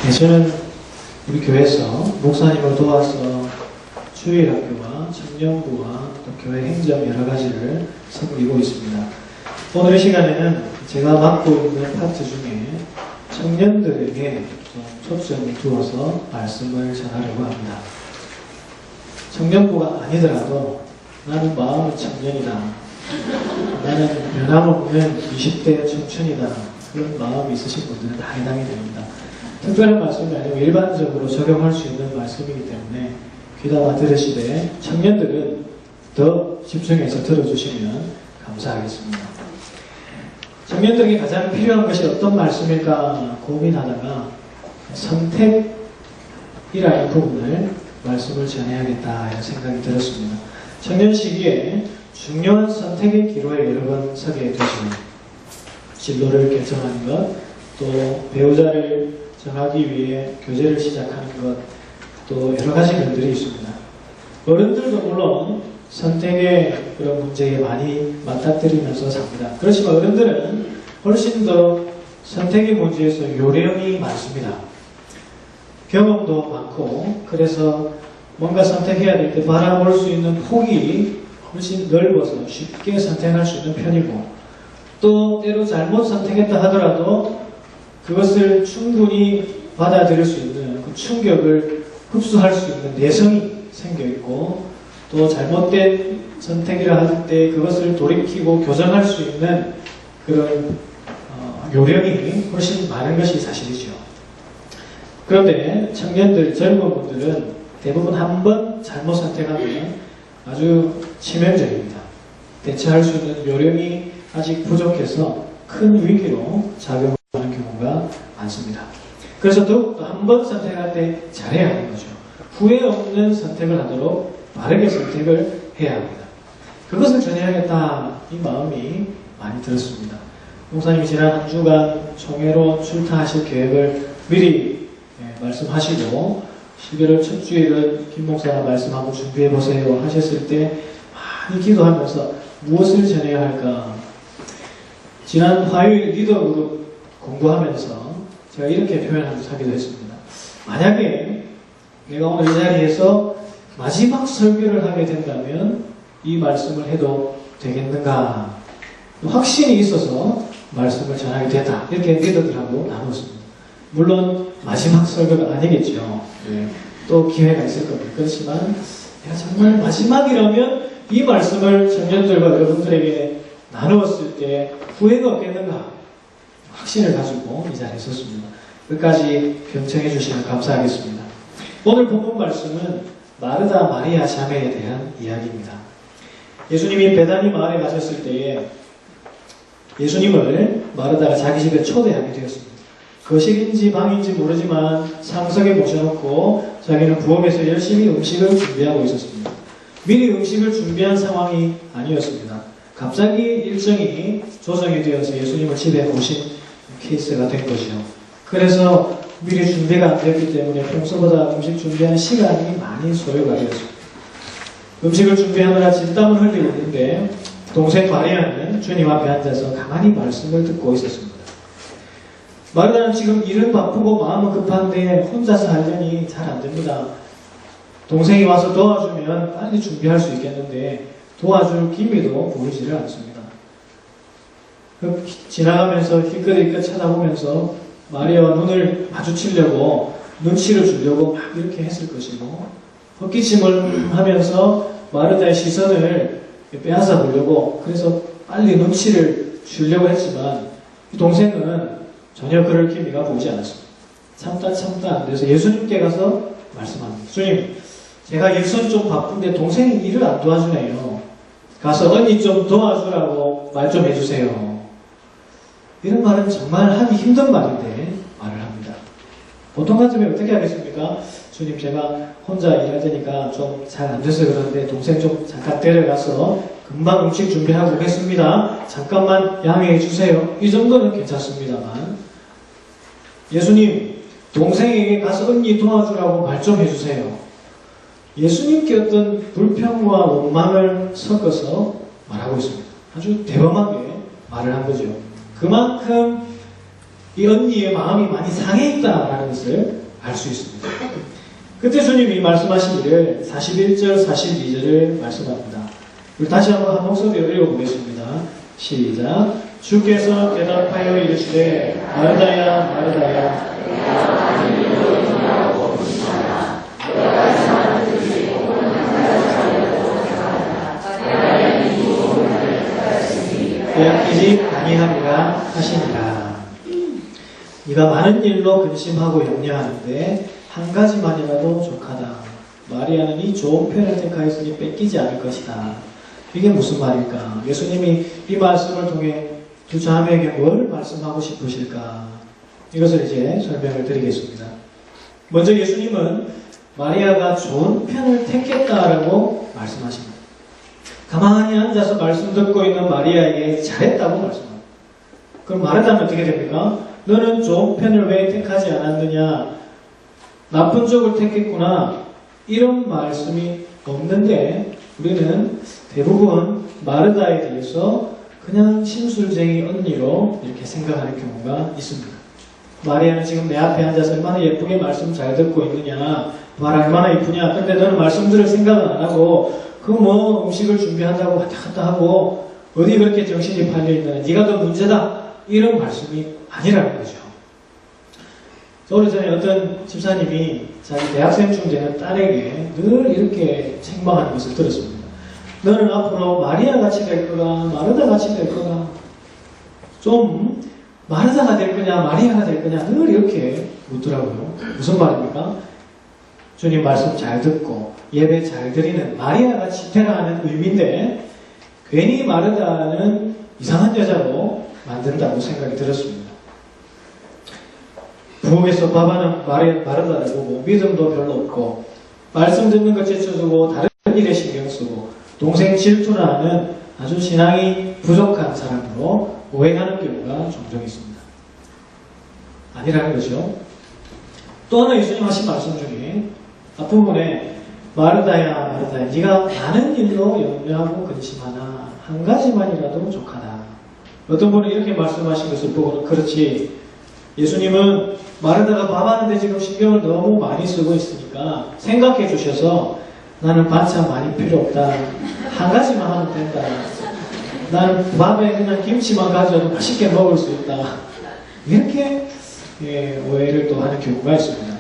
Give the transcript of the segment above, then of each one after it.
네, 저는 우리 교회에서 목사님을 도와서 주일학교와 청년부와 또 교회 행정 여러 가지를 섬기고 있습니다. 오늘 이 시간에는 제가 맡고 있는 파트 중에 청년들에게 좀 초점을 두어서 말씀을 전하려고 합니다. 청년부가 아니더라도 나는 마음은 청년이다. 나는 변함없는 20대 청춘이다. 그런 마음이 있으신 분들은 다 해당이 됩니다. 특별한 말씀이 아니고 일반적으로 적용할 수 있는 말씀이기 때문에 귀담아 들으시되 청년들은 더 집중해서 들어주시면 감사하겠습니다. 청년들에게 가장 필요한 것이 어떤 말씀일까 고민하다가 선택이라는 부분을 말씀을 전해야겠다 이런 생각이 들었습니다. 청년 시기에 중요한 선택의 기로에 여러 번 서게 되죠. 진로를 결정하는 것, 또 배우자를 정하기 위해 교제를 시작하는 것, 또 여러 가지 면들이 있습니다. 어른들도 물론 선택의 그런 문제에 많이 맞닥뜨리면서 삽니다. 그렇지만 어른들은 훨씬 더 선택의 문제에서 요령이 많습니다. 경험도 많고, 그래서 뭔가 선택해야 될 때 바라볼 수 있는 폭이 훨씬 넓어서 쉽게 선택할 수 있는 편이고, 또 때로 잘못 선택했다 하더라도 그것을 충분히 받아들일 수 있는 그 충격을 흡수할 수 있는 내성이 생겨있고, 또 잘못된 선택이라 할 때 그것을 돌이키고 교정할 수 있는 그런 요령이 훨씬 많은 것이 사실이죠. 그런데 청년들, 젊은 분들은 대부분 한 번 잘못 선택하면 아주 치명적입니다. 대처할 수 있는 요령이 아직 부족해서 큰 위기로 작용하는 경우가 많습니다. 그래서 더욱더 한 번 선택할 때 잘해야 하는 거죠. 후회 없는 선택을 하도록 바르게 선택을 해야 합니다. 그것을 전해야겠다 이 마음이 많이 들었습니다. 목사님이 지난 한 주간 총회로 출타하실 계획을 미리 말씀하시고 11월 첫 주일은 김 목사가 말씀하고 준비해보세요 하셨을 때 많이 기도하면서 무엇을 전해야 할까. 지난 화요일 리더 그룹 공부하면서 제가 이렇게 표현하기도 했습니다. 만약에 내가 오늘 이 자리에서 마지막 설교를 하게 된다면 이 말씀을 해도 되겠는가. 확신이 있어서 말씀을 전하게 됐다. 이렇게 리더들하고 나눴습니다. 물론 마지막 설교가 아니겠죠. 또 기회가 있을 겁니다. 그렇지만 내가 정말 마지막이라면 이 말씀을 청년들과 여러분들에게 나누었을 때 후회가 없겠는가 확신을 가지고 이 자리에 섰습니다. 끝까지 경청해 주시면 감사하겠습니다. 오늘 본문 말씀은 마르다 마리아 자매에 대한 이야기입니다. 예수님이 베다니 마을에 가셨을 때에 예수님을 마르다가 자기 집에 초대하게 되었습니다. 거실인지 방인지 모르지만 상석에 모셔놓고 자기는 부엌에서 열심히 음식을 준비하고 있었습니다. 미리 음식을 준비한 상황이 아니었습니다. 갑자기 일정이 조정이 되어서 예수님을 집에 모신 케이스가 된 거죠. 그래서 미리 준비가 안 되기 때문에 평소보다 음식 준비하는 시간이 많이 소요가 되었습니다. 음식을 준비하느라 진땀을 흘리고 있는데 동생 마리아는 주님 앞에 앉아서 가만히 말씀을 듣고 있었습니다. 마르다는 지금 일은 바쁘고 마음은 급한데 혼자서 하려니 잘 안 됩니다. 동생이 와서 도와주면 빨리 준비할 수 있겠는데 도와줄 기미도 보이지를 않습니다. 지나가면서 힐끗힐끗 쳐다보면서 마리아와 눈을 마주치려고 눈치를 주려고 막 이렇게 했을 것이고, 헛기침을 하면서 마르다의 시선을 빼앗아 보려고 그래서 빨리 눈치를 주려고 했지만 동생은 전혀 그럴 기미가 보이지 않았습니다. 참다 안 돼서 예수님께 가서 말씀합니다. 주님, 제가 일선 좀 바쁜데 동생이 일을 안 도와주네요. 가서 언니 좀 도와주라고 말 좀 해주세요. 이런 말은 정말 하기 힘든 말인데 말을 합니다. 보통 같으면 어떻게 하겠습니까? 주님, 제가 혼자 일할 테니까 좀 잘 안 돼서 그러는데 동생 좀 잠깐 데려가서 금방 음식 준비하고 오겠습니다. 잠깐만 양해해 주세요. 이 정도는 괜찮습니다만 예수님, 동생에게 가서 언니 도와주라고 말 좀 해주세요. 예수님께 어떤 불평과 원망을 섞어서 말하고 있습니다. 아주 대범하게 말을 한 거죠. 그만큼 이 언니의 마음이 많이 상해 있다라는 것을 알 수 있습니다. 그때 주님이 말씀하시기를 41절, 42절을 말씀합니다. 우리 다시 한번 한 목소리로 읽어보겠습니다. 시작. 주께서 대답하여 이르시되 마르다야 마르다야 빼앗기지 아니하리라 하시니라. 네가 많은 일로 근심하고 염려하는데 한 가지만이라도 족하다. 마리아는 이 좋은 편을 택하였으니 뺏기지 않을 것이다. 이게 무슨 말일까? 예수님이 이 말씀을 통해 두 자매에게 뭘 말씀하고 싶으실까? 이것을 이제 설명을 드리겠습니다. 먼저 예수님은 마리아가 좋은 편을 택했다라고 말씀하십니다. 가만히 앉아서 말씀 듣고 있는 마리아에게 잘했다고 말씀합니다. 그럼 말하자면 어떻게 됩니까? 너는 좋은 편을 왜 택하지 않았느냐? 나쁜 쪽을 택했구나. 이런 말씀이 없는데 우리는 대부분 마르다에 대해서 그냥 심술쟁이 언니로 이렇게 생각하는 경우가 있습니다. 마리아는 지금 내 앞에 앉아서 얼마나 예쁘게 말씀 잘 듣고 있느냐, 말 얼마나 이쁘냐. 근데 너는 말씀 들을 생각은 안 하고 그 뭐 음식을 준비한다고 왔다 갔다 하고 어디 그렇게 정신이 팔려있느냐, 네가 더 문제다. 이런 말씀이 아니라는 거죠. 오늘 전에 어떤 집사님이 자기 대학생쯤 되는 딸에게 늘 이렇게 책망하는 것을 들었습니다. 너는 앞으로 마리아 같이 될 거가 마르다 같이 될 거가, 좀 마르다가 될 거냐 마리아가 될 거냐 늘 이렇게 묻더라고요. 무슨 말입니까? 주님 말씀 잘 듣고 예배 잘 드리는 마리아 같이 되라는 의미인데 괜히 마르다는 이상한 여자로 만든다고 생각이 들었습니다. 부엌에서 밥하는 마르다를 보고 믿음도 별로 없고 말씀 듣는 것 제쳐주고 다른 일에 신경 쓰고 동생 질투나 하는 아주 신앙이 부족한 사람으로 오해하는 경우가 종종 있습니다. 아니라는 거죠. 또 하나 예수님 하신 말씀 중에 앞부분에 마르다야 마르다야 네가 많은 일로 염려하고 근심하나 한 가지만이라도 족하다. 어떤 분은 이렇게 말씀하신 것을 보고는 그렇지, 예수님은 마르다가 밥하는데 지금 신경을 너무 많이 쓰고 있으니까 생각해 주셔서 나는 반찬 많이 필요 없다. 한 가지만 하면 된다. 나는 밥에 그냥 김치만 가져도 맛있게 먹을 수 있다. 이렇게 오해를 또 하는 경우가 있습니다.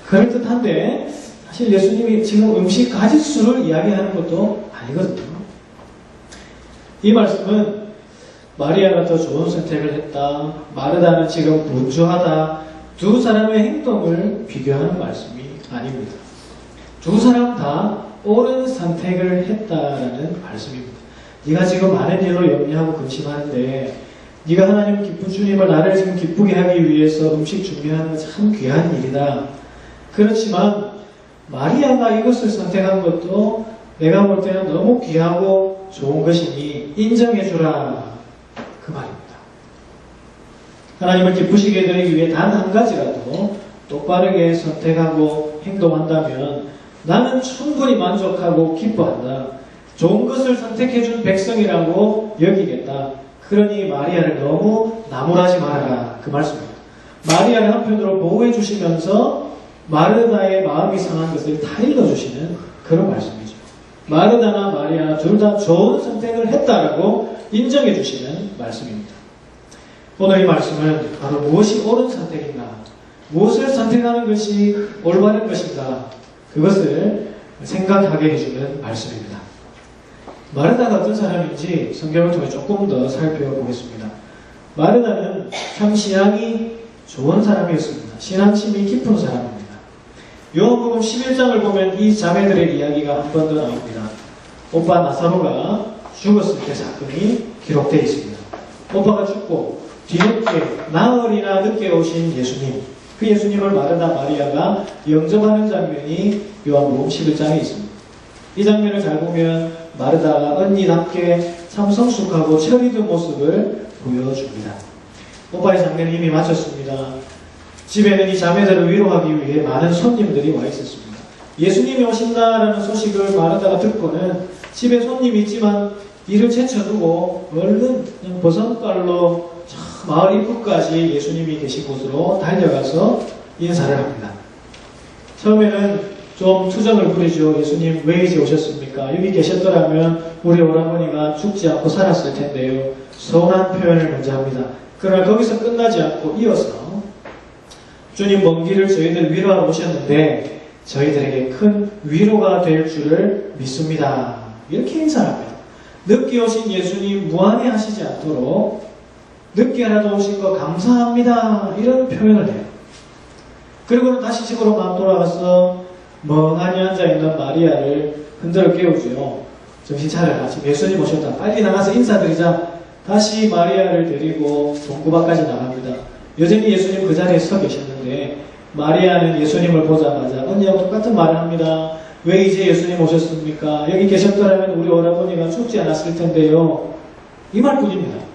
그럴듯한데 사실 예수님이 지금 음식 가짓수를 이야기하는 것도 아니거든요. 이 말씀은 마리아가 더 좋은 선택을 했다, 마르다는 지금 분주하다, 두 사람의 행동을 비교하는 말씀이 아닙니다. 두 사람 다 옳은 선택을 했다라는 말씀입니다. 네가 지금 많은 일로 염려하고 근심하는데 네가 하나님 기쁜 주님을 나를 지금 기쁘게 하기 위해서 음식 준비하는 건 참 귀한 일이다. 그렇지만 마리아가 이것을 선택한 것도 내가 볼 때는 너무 귀하고 좋은 것이니 인정해주라. 그 말입니다. 하나님을 기쁘시게 해드리기 위해 단 한 가지라도 똑바르게 선택하고 행동한다면 나는 충분히 만족하고 기뻐한다. 좋은 것을 선택해준 백성이라고 여기겠다. 그러니 마리아를 너무 나무라지 말아라. 그 말씀입니다. 마리아를 한편으로 보호해 주시면서 마르다의 마음이 상한 것을 다 읽어주시는 그런 말씀이죠. 마르다나 마리아 둘 다 좋은 선택을 했다라고 인정해 주시는 말씀입니다. 오늘 이 말씀은 바로 무엇이 옳은 선택인가, 무엇을 선택하는 것이 올바른 것인가, 그것을 생각하게 해주는 말씀입니다. 마르다가 어떤 사람인지 성경을 통해 조금 더 살펴보겠습니다. 마르다는 참 신앙이 좋은 사람이었습니다. 신앙심이 깊은 사람입니다. 요한복음 11장을 보면 이 자매들의 이야기가 한 번 더 나옵니다. 오빠 나사로가 죽었을 때 사건이 기록되어 있습니다. 오빠가 죽고 뒤늦게 나흘이나 늦게 오신 예수님, 그 예수님을 마르다 마리아가 영접하는 장면이 요한복음 11장에 있습니다. 이 장면을 잘 보면 마르다가 언니답게 참 성숙하고 철이든 모습을 보여줍니다. 오빠의 장면을 이미 마쳤습니다. 집에는 이 자매들을 위로하기 위해 많은 손님들이 와 있었습니다. 예수님이 오신다라는 소식을 마르다가 듣고는 집에 손님이 있지만 일을 제쳐두고 얼른 그냥 버선발로 마을 입구까지 예수님이 계신 곳으로 달려가서 인사를 합니다. 처음에는 좀 투정을 부리죠. 예수님 왜 이제 오셨습니까? 여기 계셨더라면 우리 오라버니가 죽지 않고 살았을 텐데요. 서운한 표현을 먼저 합니다. 그러나 거기서 끝나지 않고 이어서 주님 먼 길을 저희들 위로하러 오셨는데 저희들에게 큰 위로가 될 줄을 믿습니다. 이렇게 인사합니다. 늦게 오신 예수님 무안해 하시지 않도록 늦게라도 오신 거 감사합니다. 이런 표현을 해요. 그리고는 다시 집으로 막 돌아가서 멍하니 앉아있는 마리아를 흔들어 깨우죠. 정신 차려라. 지금 예수님 오셨다. 빨리 나가서 인사드리자. 다시 마리아를 데리고 동구 밖까지 나갑니다. 여전히 예수님 그 자리에 서 계셨는데 마리아는 예수님을 보자마자 언니하고 똑같은 말을 합니다. 왜 이제 예수님 오셨습니까? 여기 계셨더라면 우리 오라버니가 죽지 않았을 텐데요. 이 말뿐입니다.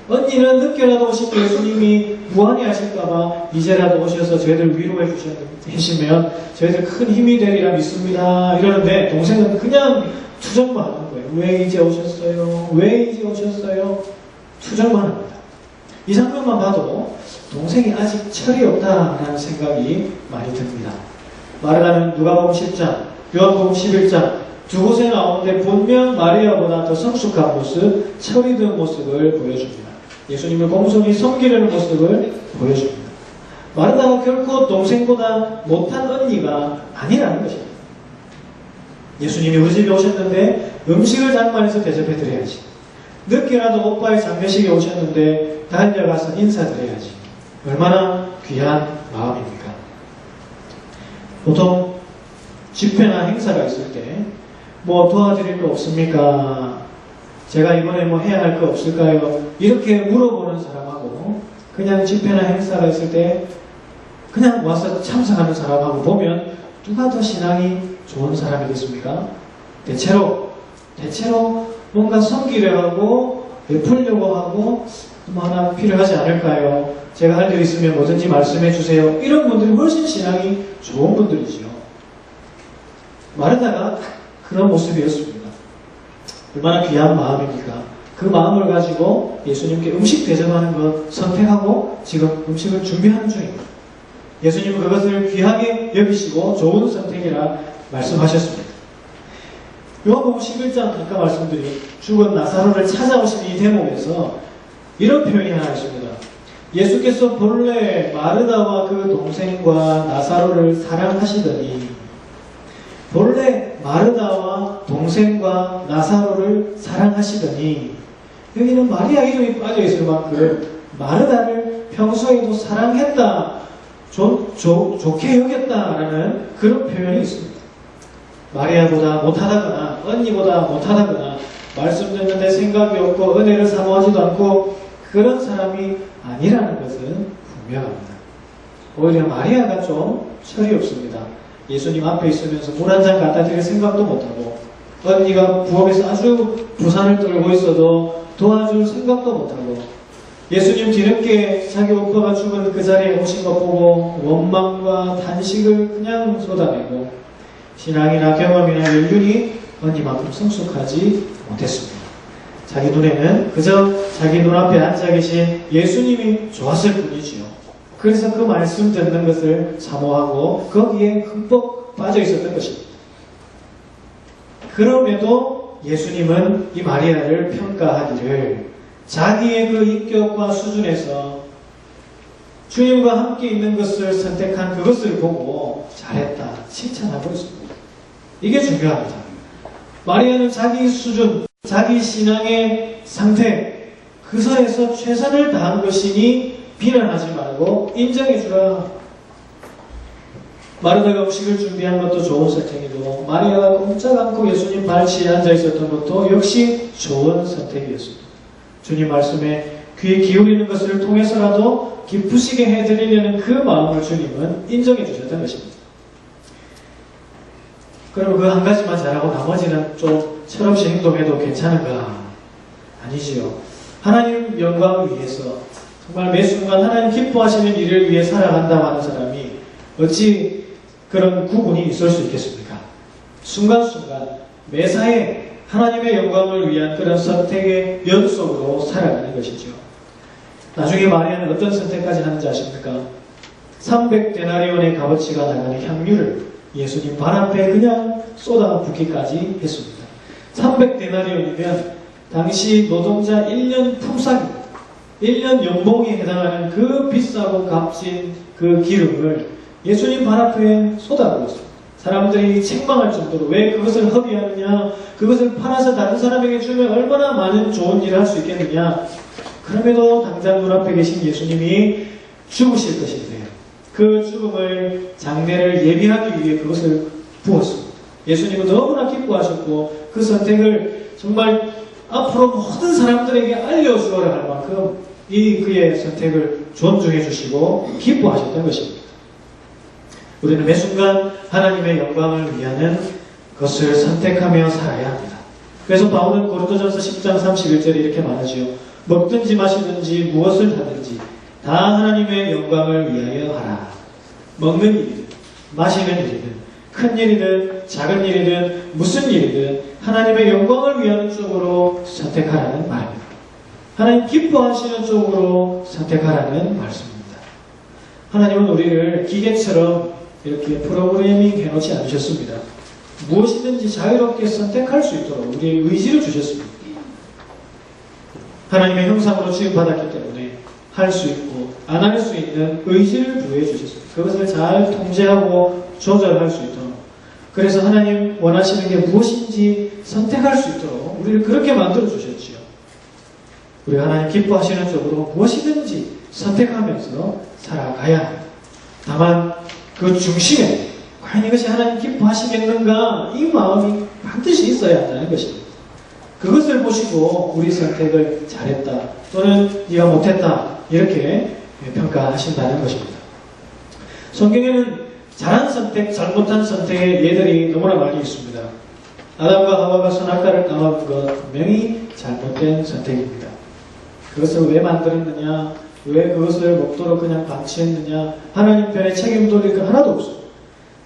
언니는 늦게라도 오신 예수님이 무한히 하실까봐 이제라도 오셔서 저희들 위로해 주시면 저희들 큰 힘이 되리라 믿습니다. 이러는데 동생은 그냥 투정만 하는 거예요. 왜 이제 오셨어요? 왜 이제 오셨어요? 투정만 합니다. 이 장면만 봐도 동생이 아직 철이 없다라는 생각이 많이 듭니다. 마르다는 누가복음 10장, 요한복음 11장 두 곳에 나오는데 분명 마리아보다 더 성숙한 모습, 철이 든 모습을 보여줍니다. 예수님을 공손히 섬기려는 모습을 보여줍니다. 마르다가 결코 동생보다 못한 언니가 아니라는 것입니다. 예수님이 우리 집에 오셨는데 음식을 장만해서 대접해드려야지. 늦게라도 오빠의 장례식에 오셨는데 달려가서 인사드려야지. 얼마나 귀한 마음입니까? 보통 집회나 행사가 있을 때 뭐 도와드릴 거 없습니까? 제가 이번에 뭐 해야 할 거 없을까요? 이렇게 물어보는 사람하고 그냥 집회나 행사가 있을 때 그냥 와서 참석하는 사람하고 보면 누가 더 신앙이 좋은 사람이겠습니까? 대체로 뭔가 섬기려 하고 베풀려고 하고 뭐 하나 필요하지 않을까요? 제가 할 일 있으면 뭐든지 말씀해 주세요. 이런 분들이 훨씬 신앙이 좋은 분들이지요. 마르다가 그런 모습이었습니다. 얼마나 귀한 마음입니까? 그 마음을 가지고 예수님께 음식 대접하는 것 선택하고 지금 음식을 준비하는 중입니다. 예수님은 그것을 귀하게 여기시고 좋은 선택이라 말씀하셨습니다. 요한복음 11장 아까 말씀드린 죽은 나사로를 찾아오신 이 대목에서 이런 표현이 하나 있습니다. 예수께서 본래 마르다와 그 동생과 나사로를 사랑하시더니 본래 마르다와 동생과 나사로를 사랑하시더니 여기는 마리아 이름이 빠져있을 만큼 마르다를 평소에도 사랑했다, 좋게 여겼다라는 그런 표현이 있습니다. 마리아보다 못하다거나 언니보다 못하다거나 말씀 듣는데 생각이 없고 은혜를 사모하지도 않고 그런 사람이 아니라는 것은 분명합니다. 오히려 마리아가 좀 철이 없습니다. 예수님 앞에 있으면서 물 한 잔 갖다 드릴 생각도 못하고 언니가 부엌에서 아주 부산을 떨고 있어도 도와줄 생각도 못하고 예수님 뒤늦게 자기 오빠가 죽은 그 자리에 오신 것 보고 원망과 탄식을 그냥 쏟아내고 신앙이나 경험이나 연륜이 언니만큼 성숙하지 못했습니다. 자기 눈에는 그저 자기 눈앞에 앉아 계신 예수님이 좋았을 뿐이지요. 그래서 그 말씀 듣는 것을 사모하고 거기에 흠뻑 빠져 있었던 것입니다. 그럼에도 예수님은 이 마리아를 평가하기를 자기의 그 인격과 수준에서 주님과 함께 있는 것을 선택한 그것을 보고 잘했다, 칭찬하고 있습니다. 이게 중요합니다. 마리아는 자기 수준, 자기 신앙의 상태, 그 선에서 최선을 다한 것이니 비난하지 말고 인정해주라. 마르다가 음식을 준비한 것도 좋은 선택이고 마리아가 꼼짝 않고 예수님 발치에 앉아있었던 것도 역시 좋은 선택이었습니다. 주님 말씀에 귀 기울이는 것을 통해서라도 기쁘시게 해드리려는 그 마음을 주님은 인정해 주셨던 것입니다. 그럼 그 한 가지만 잘하고 나머지는 좀 철없이 행동해도 괜찮은가? 아니지요. 하나님 영광을 위해서 정말 매 순간 하나님 기뻐하시는 일을 위해 살아간다고 하는 사람이 어찌 그런 구분이 있을 수 있겠습니까? 순간순간 매사에 하나님의 영광을 위한 그런 선택의 연속으로 살아가는 것이죠. 나중에 마리아는 어떤 선택까지 하는지 아십니까? 300데나리온의 값어치가 나가는 향유를 예수님 발 앞에 그냥 쏟아붓기까지 했습니다. 300데나리온이면 당시 노동자 1년 품삯입니다. 1년 연봉에 해당하는 그 비싸고 값진 그 기름을 예수님 발 앞에 쏟아부었습니다. 사람들이 책망할 정도로 왜 그것을 허비하느냐, 그것을 팔아서 다른 사람에게 주면 얼마나 많은 좋은 일을 할 수 있겠느냐. 그럼에도 당장 눈앞에 계신 예수님이 죽으실 것인데 그 죽음을 장례를 예비하기 위해 그것을 부었습니다. 예수님은 너무나 기뻐하셨고 그 선택을 정말 앞으로 모든 사람들에게 알려주어야 할 만큼 그의 선택을 존중해 주시고 기뻐하셨던 것입니다. 우리는 매 순간 하나님의 영광을 위하는 것을 선택하며 살아야 합니다. 그래서 바울은 고린도전서 10장 31절에 이렇게 말하지요. 먹든지 마시든지 무엇을 하든지 다 하나님의 영광을 위하여 하라. 먹는 일이든 마시는 일이든 큰 일이든 작은 일이든 무슨 일이든 하나님의 영광을 위하는 쪽으로 선택하라는 말입니다. 하나님 기뻐하시는 쪽으로 선택하라는 말씀입니다. 하나님은 우리를 기계처럼 이렇게 프로그래밍 해놓지 않으셨습니다. 무엇이든지 자유롭게 선택할 수 있도록 우리의 의지를 주셨습니다. 하나님의 형상으로 취급받았기 때문에 할 수 있고 안 할 수 있는 의지를 부여해 주셨습니다. 그것을 잘 통제하고 조절할 수 있도록, 그래서 하나님 원하시는 게 무엇인지 선택할 수 있도록 우리를 그렇게 만들어 주셨지요. 우리 하나님 기뻐하시는 쪽으로 무엇이든지 선택하면서 살아가야 합니다. 다만 그 중심에 과연 이것이 하나님 기뻐하시겠는가, 이 마음이 반드시 있어야 한다는 것입니다. 그것을 보시고 우리 선택을 잘했다 또는 네가 못했다 이렇게 평가하신다는 것입니다. 성경에는 잘한 선택, 잘못한 선택의 예들이 너무나 많이 있습니다. 아담과 하와가 선악과를 따먹은 것 분명히 잘못된 선택입니다. 그것을 왜 만들었느냐, 왜 그것을 먹도록 그냥 방치했느냐, 하나님 편에 책임 돌릴 것 하나도 없습니다.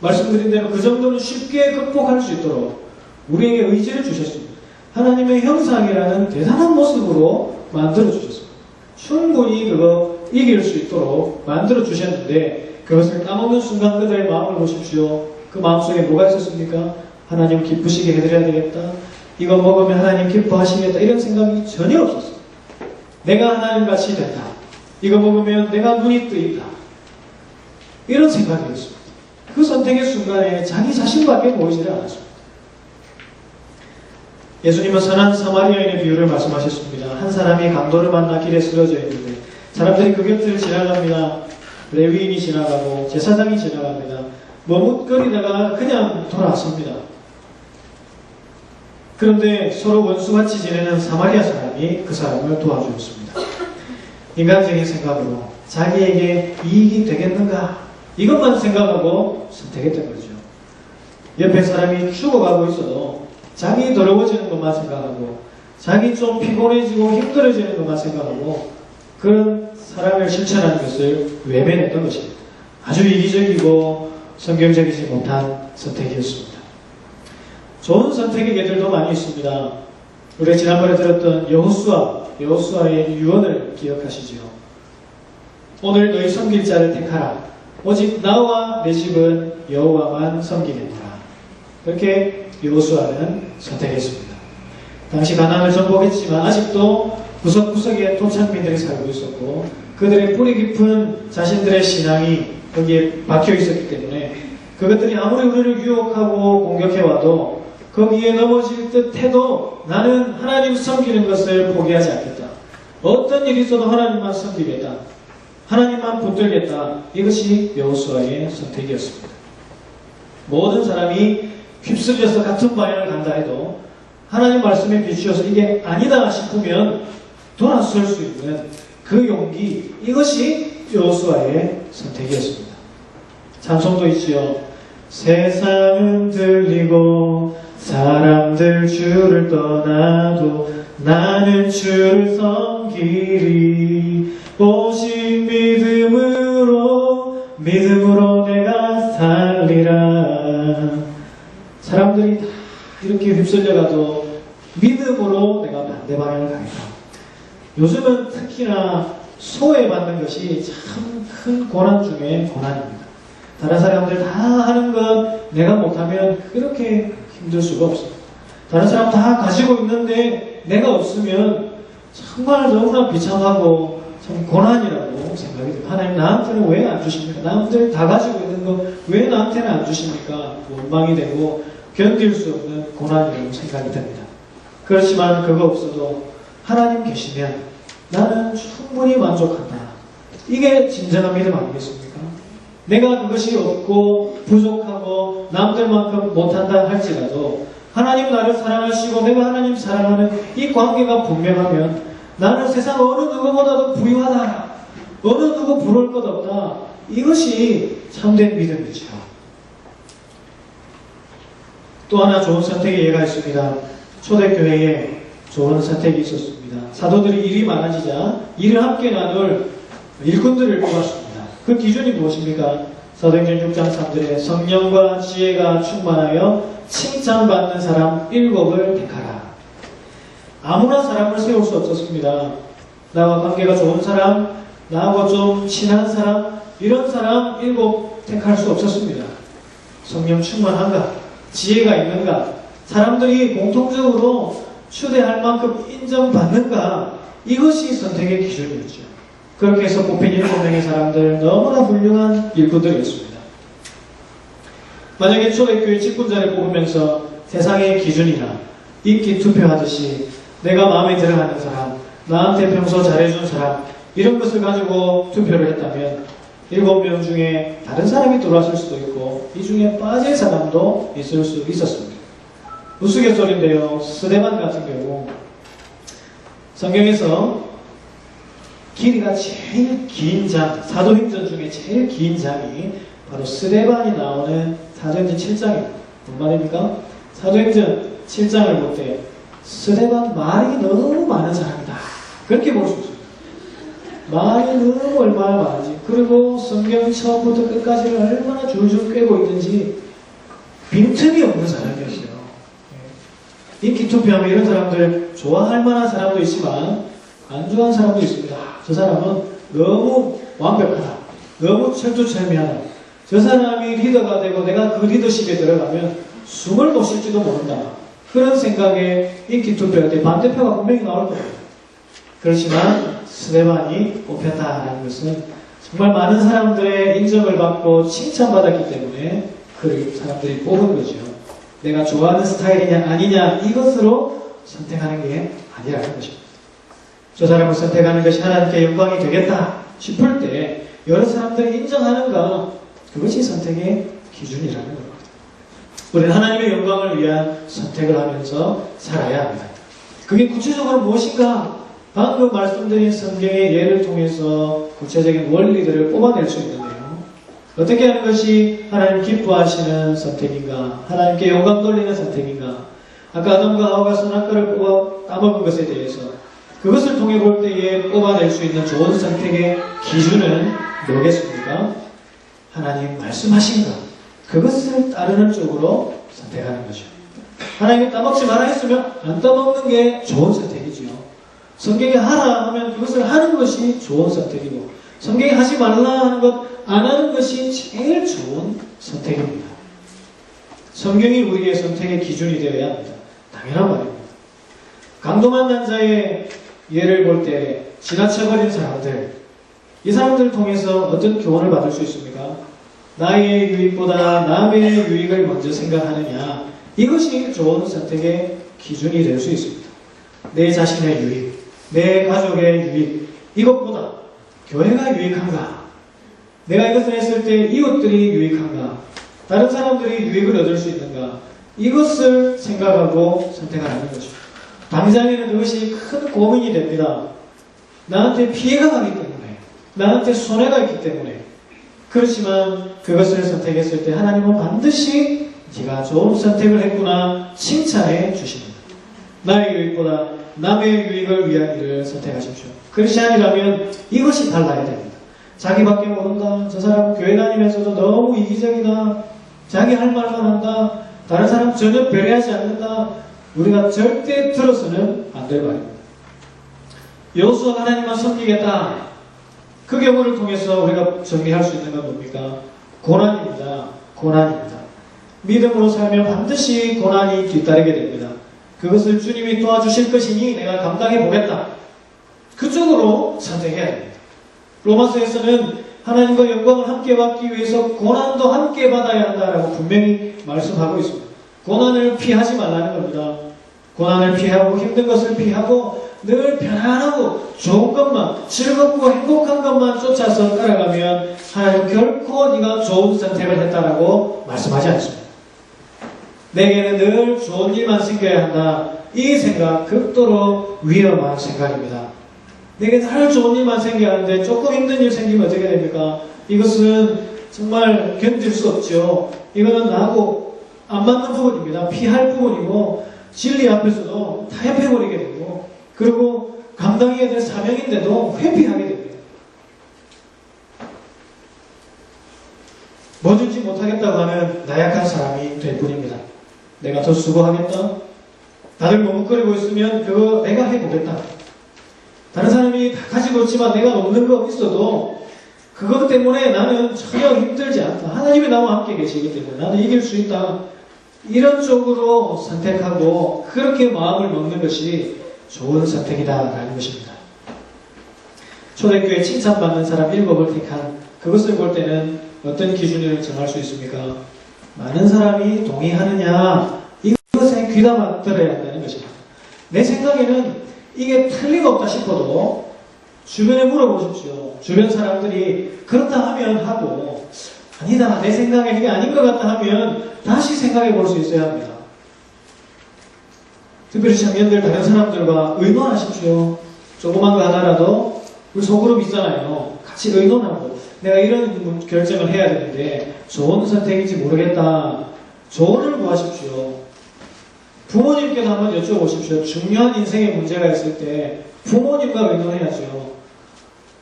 말씀드린 대로 그 정도는 쉽게 극복할 수 있도록 우리에게 의지를 주셨습니다. 하나님의 형상이라는 대단한 모습으로 만들어 주셨습니다. 충분히 그거 이길 수 있도록 만들어 주셨는데 그것을 따먹는 순간 그들의 마음을 보십시오. 그 마음속에 뭐가 있었습니까? 하나님 기쁘시게 해드려야 되겠다, 이거 먹으면 하나님 기뻐하시겠다, 이런 생각이 전혀 없었어요. 내가 하나님같이 된다, 이거 먹으면 내가 눈이 뜨인다, 이런 생각이었습니다. 그 선택의 순간에 자기 자신밖에 보이지를 않았습니다. 예수님은 선한 사마리아인의 비유를 말씀하셨습니다. 한 사람이 강도를 만나 길에 쓰러져 있는데 사람들이 그 곁을 지나갑니다. 레위인이 지나가고 제사장이 지나갑니다. 머뭇거리다가 그냥 돌아섭니다. 그런데 서로 원수같이 지내는 사마리아 사람이 그 사람을 도와주었습니다. 인간적인 생각으로 자기에게 이익이 되겠는가, 이것만 생각하고 선택했던 거죠. 옆에 사람이 죽어가고 있어도 자기 더러워지는 것만 생각하고 자기 좀 피곤해지고 힘들어지는 것만 생각하고 그런 사랑을 실천하는 것을 외면했던 것입니다. 아주 이기적이고 성경적이지 못한 선택이었습니다. 좋은 선택의 예들도 많이 있습니다. 우리가 지난번에 들었던 여호수아의 유언을 기억하시지요. 오늘 너희 섬길 자를 택하라. 오직 나와 내 집은 여호와만 섬기겠노라. 그렇게 여호수아는 선택했습니다. 당시 가나안을 정복했지만 아직도 구석구석에 토착민들이 살고 있었고 그들의 뿌리 깊은 자신들의 신앙이 거기에 박혀 있었기 때문에 그것들이 아무리 우리를 유혹하고 공격해와도 거기에 넘어질 듯 해도 나는 하나님 섬기는 것을 포기하지 않겠다. 어떤 일이 있어도 하나님만 섬기겠다. 하나님만 붙들겠다. 이것이 여호수아의 선택이었습니다. 모든 사람이 휩쓸려서 같은 방향을 간다 해도 하나님 말씀에 비추어서 이게 아니다 싶으면 돌아설 수 있는 그 용기, 이것이 여호수아의 선택이었습니다. 찬송도 있지요. 세상은 들리고 사람들 주를 떠나도 나는 주를 섬기리. 오직 믿음으로 내가 살리라. 사람들이 다 이렇게 휩쓸려가도 믿음으로 내가 반대 방향을 가겠다. 요즘은 특히나 소외받는 것이 참 큰 고난 중에 고난입니다. 다른 사람들 다 하는 것 내가 못하면 그렇게 힘들 수가 없어요. 다른 사람 다 가지고 있는데 내가 없으면 정말 너무나 비참하고 참 고난이라고 생각이 돼요. 하나님 나한테는 왜 안 주십니까? 남들 다 가지고 있는 거 왜 나한테는 안 주십니까? 원망이 되고 견딜 수 없는 고난이라고 생각이 됩니다. 그렇지만 그거 없어도 하나님 계시면 나는 충분히 만족한다. 이게 진정한 믿음 아니겠습니까? 내가 그것이 없고 부족하고 남들만큼 못한다 할지라도 하나님 나를 사랑하시고 내가 하나님 사랑하는 이 관계가 분명하면 나는 세상 어느 누구보다도 부유하다. 어느 누구 부러울 것 없다. 이것이 참된 믿음이죠. 또 하나 좋은 선택의 예가 있습니다. 초대교회에 좋은 선택이 있었습니다. 사도들이 일이 많아지자 일을 함께 나눌 일꾼들을 뽑았습니다. 그 기준이 무엇입니까? 사도행전 6장 3절에 성령과 지혜가 충만하여 칭찬받는 사람 7을 택하라. 아무나 사람을 세울 수 없었습니다. 나와 관계가 좋은 사람, 나하고 좀 친한 사람, 이런 사람 7 택할 수 없었습니다. 성령 충만한가? 지혜가 있는가? 사람들이 공통적으로 추대할 만큼 인정받는가? 이것이 선택의 기준이었죠. 그렇게 해서 뽑힌 7명의 사람들 너무나 훌륭한 일꾼들이었습니다. 만약에 초대교회 직분자를 뽑으면서 세상의 기준이나 인기 투표하듯이 내가 마음에 들어하는 사람, 나한테 평소 잘해준 사람 이런 것을 가지고 투표를 했다면 7명 중에 다른 사람이 들어왔을 수도 있고 이 중에 빠질 사람도 있을 수 있었습니다. 우스갯소리인데요. 스데반 같은 경우 성경에서 길이가 제일 긴 장, 사도행전 중에 제일 긴 장이 바로 스데반이 나오는 사도행전 7장입니다. 뭔 말입니까? 사도행전 7장을 볼 때 스데반 말이 너무 많은 사람이다. 그렇게 볼 수 있습니다. 말이 너무 얼마나 많은지, 그리고 성경 처음부터 끝까지를 얼마나 줄줄 꿰고 있는지 빈틈이 없는 사람이었어요. 인기 투표하면 이런 사람들 좋아할 만한 사람도 있지만 안 좋아하는 사람도 있습니다. 저 사람은 너무 완벽하다. 너무 철두철미하다. 저 사람이 리더가 되고 내가 그 리더십에 들어가면 숨을 못 쉴지도 모른다. 그런 생각에 인기 투표할 때 반대표가 분명히 나올 거예요. 그렇지만 스데반이 뽑혔다라는 것은 정말 많은 사람들의 인정을 받고 칭찬받았기 때문에 그 사람들이 뽑은 거죠. 내가 좋아하는 스타일이냐 아니냐 이것으로 선택하는 게 아니라는 것입니다. 저 사람을 선택하는 것이 하나님께 영광이 되겠다 싶을 때 여러 사람들이 인정하는가, 그것이 선택의 기준이라는 겁니다. 우리는 하나님의 영광을 위한 선택을 하면서 살아야 합니다. 그게 구체적으로 무엇인가? 방금 말씀드린 성경의 예를 통해서 구체적인 원리들을 뽑아낼 수 있는데요. 어떻게 하는 것이 하나님 기뻐하시는 선택인가? 하나님께 영광 돌리는 선택인가? 아까 아담과 하와가 선악과를 까먹은 것에 대해서 그것을 통해 볼 때에 뽑아낼 수 있는 좋은 선택의 기준은 뭐겠습니까? 하나님 말씀하신 것, 그것을 따르는 쪽으로 선택하는 거죠. 하나님이 따먹지 마라 했으면 안 따먹는 게 좋은 선택이지요. 성경에 하라 하면 그것을 하는 것이 좋은 선택이고, 성경에 하지 말라 하는 것 안 하는 것이 제일 좋은 선택입니다. 성경이 우리의 선택의 기준이 되어야 합니다. 당연한 말입니다. 강도 만난 자의 예를 볼 때 지나쳐버린 사람들, 이 사람들을 통해서 어떤 교훈을 받을 수 있습니까? 나의 유익보다 남의 유익을 먼저 생각하느냐, 이것이 좋은 선택의 기준이 될 수 있습니다. 내 자신의 유익, 내 가족의 유익, 이것보다 교회가 유익한가? 내가 이것을 했을 때 이웃들이 유익한가? 다른 사람들이 유익을 얻을 수 있는가? 이것을 생각하고 선택하는 거죠. 당장에는 그것이 큰 고민이 됩니다. 나한테 피해가 가기 때문에, 나한테 손해가 있기 때문에. 그렇지만 그것을 선택했을 때 하나님은 반드시 네가 좋은 선택을 했구나 칭찬해 주십니다. 나의 유익보다 남의 유익을 위한 일을 선택하십시오. 그렇지 아니라면 이것이 달라야 됩니다. 자기밖에 모른다. 저 사람 교회 다니면서도 너무 이기적이다. 자기 할 말만 한다. 다른 사람 전혀 배려하지 않는다. 우리가 절대 들어서는 안 될 말입니다. 여호수아가 하나님만 섬기겠다. 그 경우를 통해서 우리가 정리할 수 있는 건 뭡니까? 고난입니다. 고난입니다. 믿음으로 살면 반드시 고난이 뒤따르게 됩니다. 그것을 주님이 도와주실 것이니 내가 감당해 보겠다. 그쪽으로 선택해야 됩니다. 로마서에서는 하나님과 영광을 함께 받기 위해서 고난도 함께 받아야 한다라고 분명히 말씀하고 있습니다. 고난을 피하지 말라는 겁니다. 고난을 피하고 힘든 것을 피하고 늘 편안하고 좋은 것만, 즐겁고 행복한 것만 쫓아서 따라가면 하나님 결코 네가 좋은 선택을 했다라고 말씀하지 않습니다. 내게는 늘 좋은 일만 생겨야 한다. 이 생각 극도로 위험한 생각입니다. 내게 늘 좋은 일만 생겨야 하는데 조금 힘든 일 생기면 어떻게 됩니까? 이것은 정말 견딜 수 없죠. 이거는 나하고 안 맞는 부분입니다. 피할 부분이고 진리 앞에서도 타협해버리게 되고 그리고 감당해야 될 사명인데도 회피하게 됩니다. 뭐든지 못하겠다고 하는 나약한 사람이 될 뿐입니다. 내가 더 수고하겠다. 다들 머뭇거리고 있으면 그거 내가 해보겠다. 다른 사람이 다 가지고 있지만 내가 없는 거 있어도 그것 때문에 나는 전혀 힘들지 않다. 하나님이 나와 함께 계시기 때문에 나는 이길 수 있다. 이런 쪽으로 선택하고 그렇게 마음을 먹는 것이 좋은 선택이다라는 것입니다. 초대교회 칭찬받는 사람 7을 택한 그것을 볼 때는 어떤 기준을 정할 수 있습니까? 많은 사람이 동의하느냐 이것에 귀담아 들어야 한다는 것입니다. 내 생각에는 이게 틀림없다 싶어도 주변에 물어보십시오. 주변 사람들이 그렇다 하면 하고 아니다 내 생각에 이게 아닌 것 같다 하면 다시 생각해 볼 수 있어야 합니다. 특별히 청년들 다른 사람들과 의논하십시오. 조그만 거 하나라도 우리 소그룹 있잖아요. 같이 의논하고 내가 이런 결정을 해야 되는데 좋은 선택인지 모르겠다. 조언을 구하십시오. 부모님께서 한번 여쭤보십시오. 중요한 인생의 문제가 있을 때 부모님과 의논해야죠.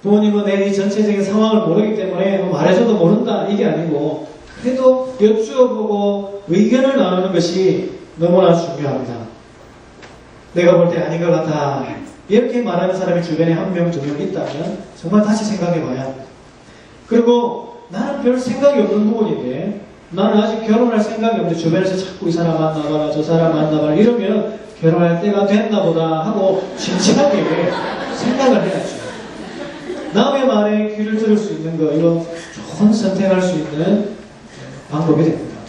부모님은 내 이 전체적인 상황을 모르기 때문에 말해줘도 모른다 이게 아니고 그래도 여쭈어보고 의견을 나누는 것이 너무나 중요합니다. 내가 볼 때 아닌 것 같아 이렇게 말하는 사람이 주변에 한 명, 두 명 있다면 정말 다시 생각해 봐야 합니다. 그리고 나는 별 생각이 없는 부분인데 나는 아직 결혼할 생각이 없는데 주변에서 자꾸 이 사람 만나봐라 저 사람 만나봐라 이러면 결혼할 때가 됐나 보다 하고 진지하게 생각을 해야죠. 남의 말에 귀를 들을 수 있는 거 이거 좋은 선택할 수 있는 방법이 됩니다.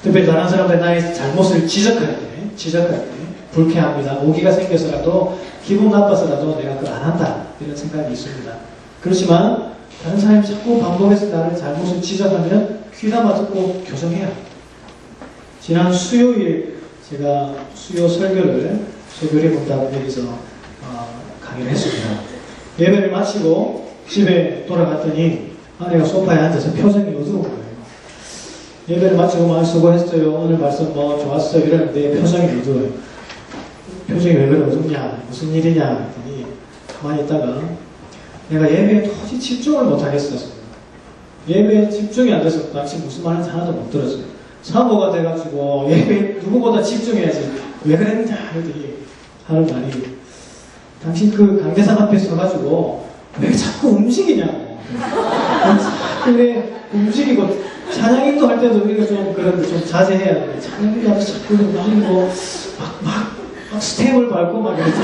특별히 다른 사람들 나의 잘못을 지적할 때 불쾌합니다. 오기가 생겨서라도 기분 나빠서라도 내가 그걸 안 한다 이런 생각이 있습니다. 그렇지만 다른 사람이 자꾸 반복해서 나를 잘못을 지적하면 귀담아 듣고 교정해야 합니다. 지난 수요일 제가 수요 설교를 소교리 본다고 여기서 강의를 했습니다. 예배를 마치고 집에 돌아갔더니 아내가 소파에 앉아서 표정이 어두운 거예요. 예배를 마치고 많이 수고했어요. 오늘 말씀 뭐 좋았어요. 이러는데 표정이 어두워요. 표정이 왜 그래 어둡냐? 무슨 일이냐? 했더니 가만히 있다가 내가 예배에 도저히 집중을 못하겠었습니다. 예배에 집중이 안 돼서 당신 무슨 말인지 하나도 못 들었어요. 사모가 돼가지고 예배에 누구보다 집중해야지 왜 그랬냐? 했더니 하는 말이 당신 그 강대상 앞에 서가지고 왜 자꾸 움직이냐고. 근데 움직이고 찬양인도 할 때도 우리가 좀 그런데 좀 자제해야 돼. 찬양인도 하면서 자꾸 움직이고 막 스텝을 밟고 막 이러지.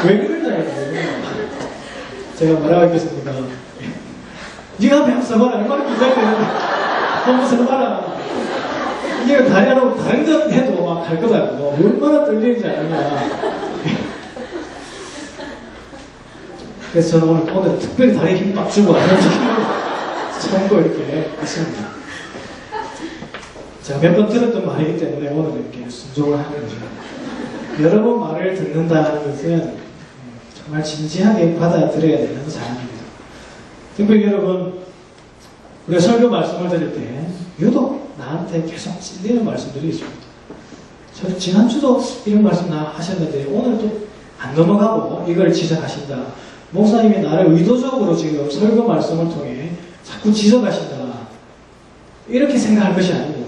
왜 그러냐고. 제가 뭐라고 했겠습니까? 네가 앞에 한번 서봐라. 얼마나 긴장되는데 한번 서봐라. 이게 다리 하나 다른 것 해도 막 갈 거다고. 얼마나 떨리는지 아느냐. 그래서 저는 오늘 특별히 다리에 힘 빡 주고 참고 이렇게 했습니다. 제가 몇 번 들었던 말이기 때문에 오늘 이렇게 순종을 하는 거죠. 여러분 말을 듣는다는 것은 정말 진지하게 받아들여야 되는 사안입니다. 특별히 여러분, 우리가 설교 말씀을 드릴 때 유독 나한테 계속 찔리는 말씀들이 있습니다. 저 지난주도 이런 말씀 하셨는데 오늘도 안 넘어가고 이걸 지적하신다. 목사님이 나를 의도적으로 지금 설교 말씀을 통해 자꾸 지적하신다. 이렇게 생각할 것이 아니고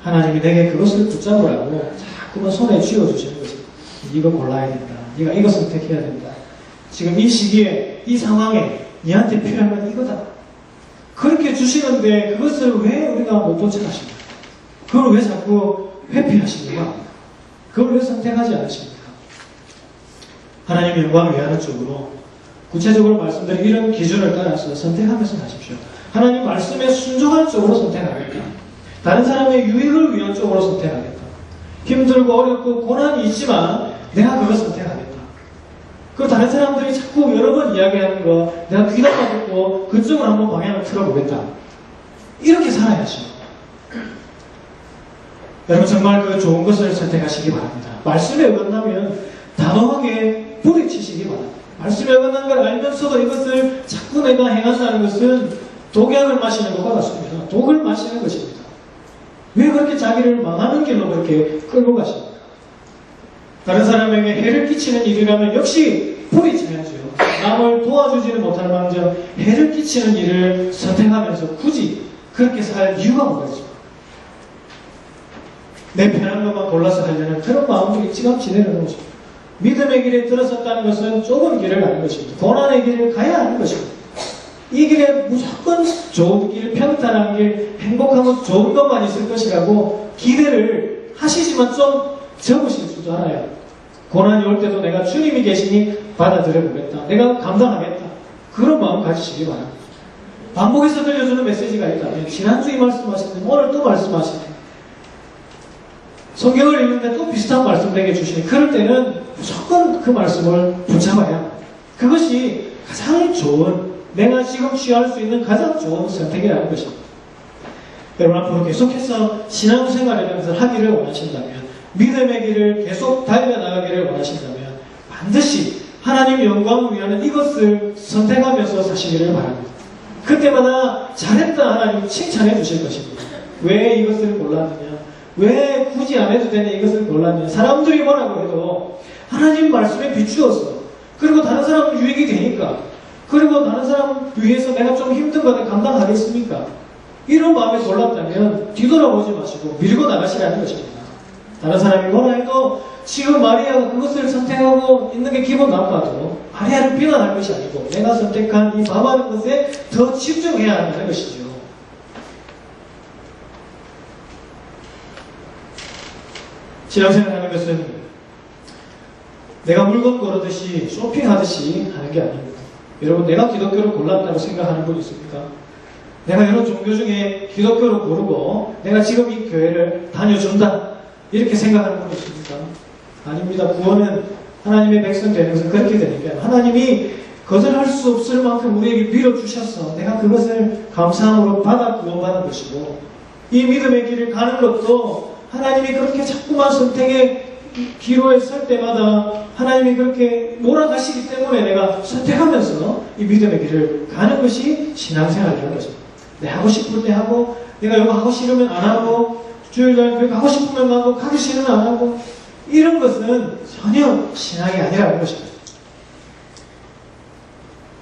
하나님이 내게 그것을 붙잡으라고 자꾸만 손에 쥐어주시는 거지. 이거 골라야 된다. 네가 이거 선택해야 된다. 지금 이 시기에 이 상황에 니한테 필요한 건 이거다. 그렇게 주시는데 그것을 왜 우리가 못 도착하십니까? 그걸 왜 자꾸 회피하십니까? 그걸 왜 선택하지 않으십니까? 하나님의 영광을 위하는 쪽으로 구체적으로 말씀드린 이런 기준을 따라서 선택하면서 가십시오. 하나님 말씀에 순종하는 쪽으로 선택하겠다. 다른 사람의 유익을 위한 쪽으로 선택하겠다. 힘들고 어렵고 고난이 있지만 내가 그걸 선택하겠다. 그 다른 사람들이 자꾸 여러 번 이야기하는 거 내가 귀담아 듣고 그쪽으로 한번 방향을 틀어보겠다. 이렇게 살아야죠. 여러분 정말 그 좋은 것을 선택하시기 바랍니다. 말씀에 어긋나면 단호하게 뿌리치시기 바랍니다. 말씀에 어긋난 걸 알면서도 이것을 자꾸 내가 행한다는 것은 독약을 마시는 것과 같습니다. 독을 마시는 것입니다. 왜 그렇게 자기를 망하는 길로 그렇게 끌고 가십니까? 다른 사람에게 해를 끼치는 일이라면 역시 뿌리쳐야죠. 남을 도와주지는 못할 망정 해를 끼치는 일을 선택하면서 굳이 그렇게 살 이유가 뭐겠죠? 내 편한 것만 골라서 하려는 그런 마음도 일찌감치 내려놓은 것입니다. 믿음의 길에 들어섰다는 것은 좁은 길을 가는 것입니다. 고난의 길을 가야 하는 것입니다. 이 길에 무조건 좋은 길, 평탄한 길, 행복하고 좋은 것만 있을 것이라고 기대를 하시지만 좀 접으실 수도 알아요. 고난이 올 때도 내가 주님이 계시니 받아들여 보겠다. 내가 감당하겠다. 그런 마음 가지시기 바랍니다. 반복해서 들려주는 메시지가 있다면 지난주에 말씀하셨는데 오늘 또 말씀하시네. 성경을 읽는데 또 비슷한 말씀 내게 주시니 그럴 때는 무조건 그 말씀을 붙잡아야 합니다. 그것이 가장 좋은 내가 지금 취할 수 있는 가장 좋은 선택이라는 것입니다. 여러분 앞으로 계속해서 신앙생활에 대해서 하기를 원하신다면 믿음의 길을 계속 달려나가기를 원하신다면 반드시 하나님 영광을 위하는 이것을 선택하면서 사시기를 바랍니다. 그때마다 잘했다 하나님 칭찬해 주실 것입니다. 왜 이것을 골랐느냐? 왜 굳이 안 해도 되냐 이것을 골랐느냐? 사람들이 뭐라고 해도 하나님 말씀에 비추어서 그리고 다른 사람은 유익이 되니까 그리고 다른 사람 위해서 내가 좀 힘든 거는 감당하겠습니까? 이런 마음에 골랐다면 뒤돌아보지 마시고 밀고 나가시라는 것입니다. 다른 사람이 뭐라 해도 지금 마리아가 그것을 선택하고 있는 게 기분 나빠도 마리아를 비난할 것이 아니고 내가 선택한 이 밥하는 것에 더 집중해야 한다는 것이죠. 신앙생활하는 것은 내가 물건 고르듯이 쇼핑하듯이 하는 게 아닙니다. 여러분 내가 기독교를 골랐다고 생각하는 분 있습니까? 내가 여러 종교 중에 기독교를 고르고 내가 지금 이 교회를 다녀준다 이렇게 생각하는 분 있습니까? 아닙니다. 구원은 하나님의 백성 되는 것은 그렇게 되니까요. 하나님이 거절할 수 없을 만큼 우리에게 밀어주셔서 내가 그것을 감사함으로 받아 구원받은 것이고 이 믿음의 길을 가는 것도 하나님이 그렇게 자꾸만 선택의 기로에 설 때마다 하나님이 그렇게 몰아가시기 때문에 내가 선택하면서 이 믿음의 길을 가는 것이 신앙생활이라는 것입니다. 내가 하고 싶을 때 하고 내가 이거 하고 싫으면 안 하고 주일날 교회 가고 싶으면 가고 가기 싫으면 안 하고 이런 것은 전혀 신앙이 아니라는 것입니다.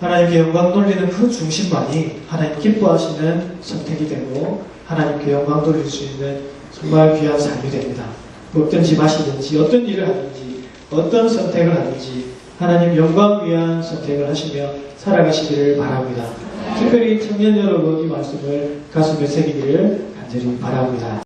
하나님께 영광 돌리는 그 중심만이 하나님 기뻐하시는 선택이 되고 하나님께 영광 돌릴 수 있는 정말 귀한 삶이 됩니다. 어떤 집 하시든지 어떤 일을 하든지 어떤 선택을 하든지 하나님 영광 위한 선택을 하시며 살아가시기를 바랍니다. 특별히 청년 여러분 이 말씀을 가슴에 새기기를 간절히 바랍니다.